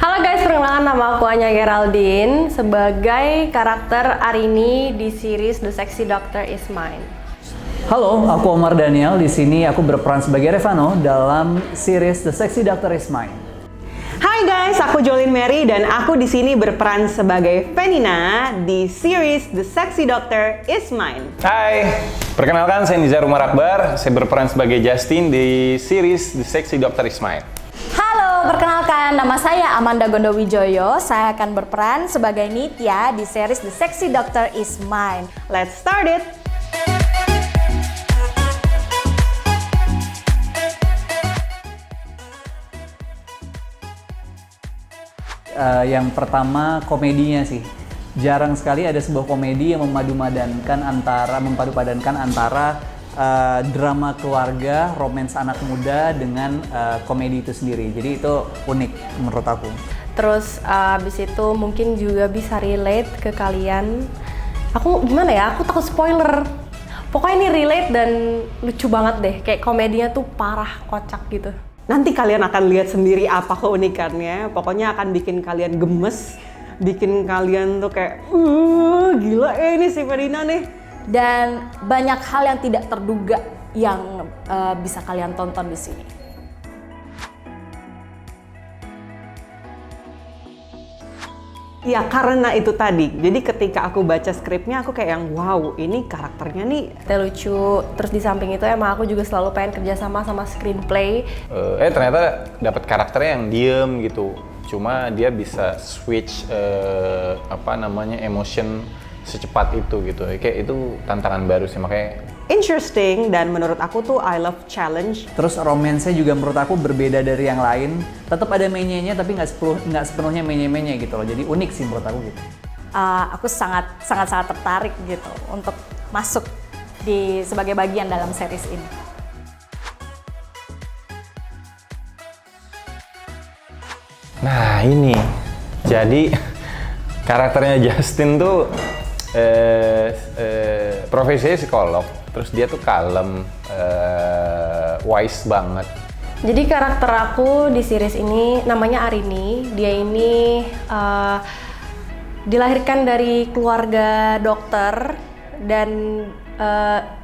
Halo guys, perkenalkan nama aku Anya Geraldine sebagai karakter Arini di series The Sexy Doctor Is Mine. Halo, aku Omar Daniel. Di sini aku berperan sebagai Revano dalam series The Sexy Doctor Is Mine. Hai guys, aku Jolin Mary dan aku di sini berperan sebagai Penina di series The Sexy Doctor Is Mine. Hai, perkenalkan saya Nizar Umar Akbar. Saya berperan sebagai Justin di series The Sexy Doctor Is Mine. Halo, perkenalkan nama saya Amanda Gondowijoyo. Saya akan berperan sebagai Nitya di series The Sexy Doctor Is Mine. Let's start it! Yang pertama komedinya sih. Jarang sekali ada sebuah komedi yang mempadu-padankan antara drama keluarga, romance anak muda dengan komedi itu sendiri. Jadi itu unik menurut aku. Terus abis itu mungkin juga bisa relate ke kalian. Aku gimana ya, aku takut spoiler. Pokoknya ini relate dan lucu banget deh. Kayak komedinya tuh parah, kocak gitu. Nanti kalian akan lihat sendiri apa keunikannya. Pokoknya akan bikin kalian gemes, bikin kalian tuh kayak gila ini si Penina nih. Dan banyak hal yang tidak terduga yang bisa kalian tonton di sini. Ya karena itu tadi, jadi ketika aku baca skripnya aku kayak yang wow, ini karakternya nih Kita lucu, terus di samping itu emang aku juga selalu pengen kerjasama sama screenplay. Ternyata dapat karakternya yang diem gitu. Cuma dia bisa switch emotion secepat itu gitu. Kayak itu tantangan baru sih, makanya interesting dan menurut aku tuh I love challenge. Terus romance-nya juga menurut aku berbeda dari yang lain. Tetap ada menye-nya tapi nggak sepenuhnya menye-menye gitu loh. Jadi unik sih menurut aku gitu. Aku sangat tertarik gitu untuk masuk sebagai bagian dalam series ini. nah ini. Jadi karakternya Justin tuh profesinya psikolog. Terus dia tuh kalem, wise banget. Jadi karakter aku di series ini namanya Arini. Dia ini dilahirkan dari keluarga dokter dan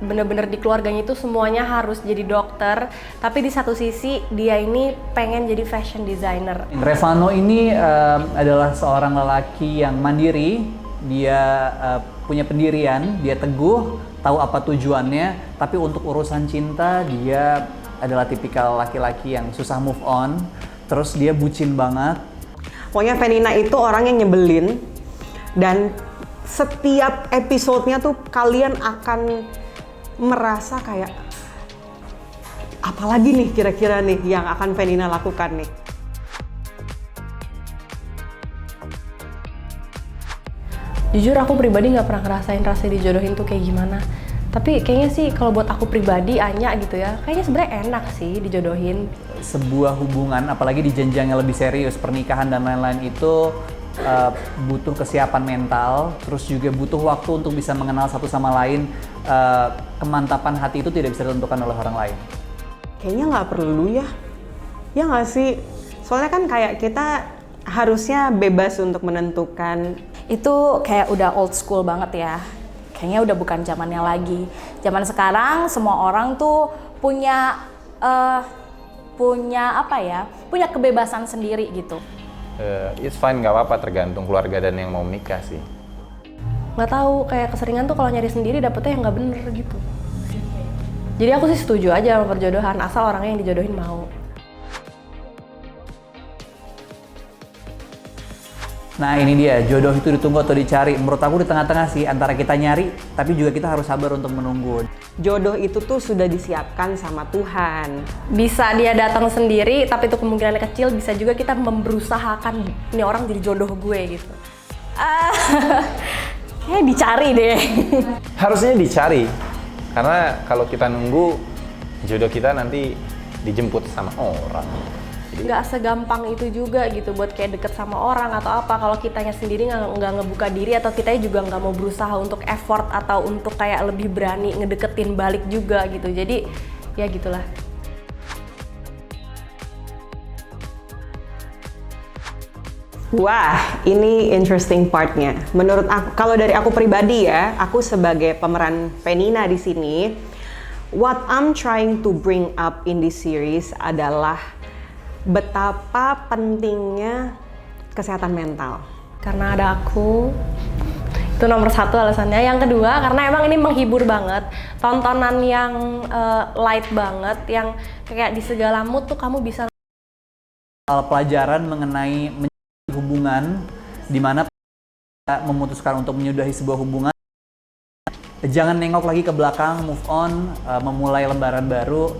bener-bener di keluarganya itu semuanya harus jadi dokter. Tapi di satu sisi dia ini pengen jadi fashion designer. Revano ini adalah seorang lelaki yang mandiri. Dia punya pendirian, dia teguh, tahu apa tujuannya. Tapi untuk urusan cinta dia adalah tipikal laki-laki yang susah move on. Terus dia bucin banget. Pokoknya Penina itu orang yang nyebelin dan setiap episodenya tuh kalian akan merasa kayak apalagi nih kira-kira nih yang akan Penina lakukan nih. Jujur aku pribadi nggak pernah ngerasain rasa dijodohin tuh kayak gimana. Tapi kayaknya sih kalau buat aku pribadi, Anya gitu ya, kayaknya sebenarnya enak sih dijodohin. Sebuah hubungan, apalagi di jenjang yang lebih serius, pernikahan dan lain-lain itu butuh kesiapan mental, terus juga butuh waktu untuk bisa mengenal satu sama lain. Kemantapan hati itu tidak bisa ditentukan oleh orang lain. Kayaknya nggak perlu ya nggak sih? Soalnya kan kayak kita harusnya bebas untuk menentukan. Itu kayak udah old school banget ya. Kayaknya udah bukan zamannya lagi. Zaman sekarang semua orang tuh punya kebebasan sendiri gitu. It's fine, nggak apa-apa, tergantung keluarga dan yang mau menikah sih. Nggak tahu, kayak keseringan tuh kalau nyari sendiri dapetnya yang nggak bener gitu. Jadi aku sih setuju aja sama perjodohan, asal orangnya yang dijodohin mau. Nah ini dia, jodoh itu ditunggu atau dicari. Menurut aku di tengah-tengah sih, antara kita nyari, tapi juga kita harus sabar untuk menunggu. Jodoh itu tuh sudah disiapkan sama Tuhan. Bisa dia datang sendiri, tapi itu kemungkinannya kecil. Bisa juga kita berusahakan ini orang jadi jodoh gue gitu. Kayak dicari deh. Harusnya dicari, karena kalau kita nunggu, jodoh kita nanti dijemput sama orang. Nggak segampang itu juga gitu buat kayak deket sama orang atau apa. Kalau kitanya sendiri nggak ngebuka diri, atau kitanya juga nggak mau berusaha untuk effort atau untuk kayak lebih berani ngedeketin balik juga gitu. Jadi ya gitulah. Wah, ini interesting partnya. Menurut aku, kalau dari aku pribadi ya, aku sebagai pemeran Penina di sini, what I'm trying to bring up in this series adalah betapa pentingnya kesehatan mental. Karena ada aku, itu nomor satu alasannya. Yang kedua, karena emang ini menghibur banget, tontonan yang light banget, yang kayak di segala mood tuh kamu bisa Pelajaran mengenai hubungan, di mana memutuskan untuk menyudahi sebuah hubungan, jangan nengok lagi ke belakang, move on, memulai lembaran baru.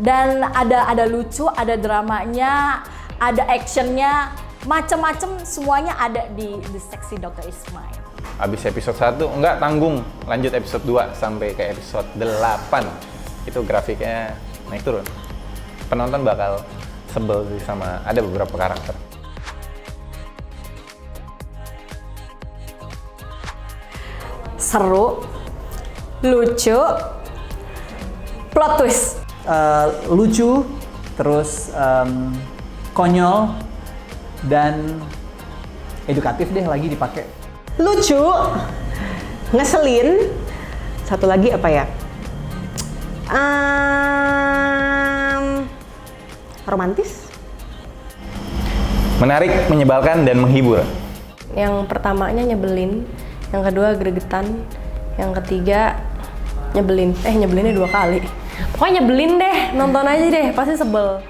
Dan ada lucu, ada dramanya, ada actionnya, macem-macem semuanya ada di The Sexy Doctor Is Mine. Habis episode 1, enggak tanggung, lanjut episode 2 sampai ke episode 8. Itu grafiknya naik turun. Penonton bakal sebel sih sama ada beberapa karakter. Seru, lucu, plot twist. Lucu, terus konyol, dan edukatif deh lagi dipakai. Lucu, ngeselin, satu lagi apa ya? Romantis. Menarik, menyebalkan, dan menghibur. yang pertamanya nyebelin, yang kedua gregetan, yang ketiga nyebelinnya 2 kali. Pokoknya nyebelin deh, nonton aja deh, pasti sebel.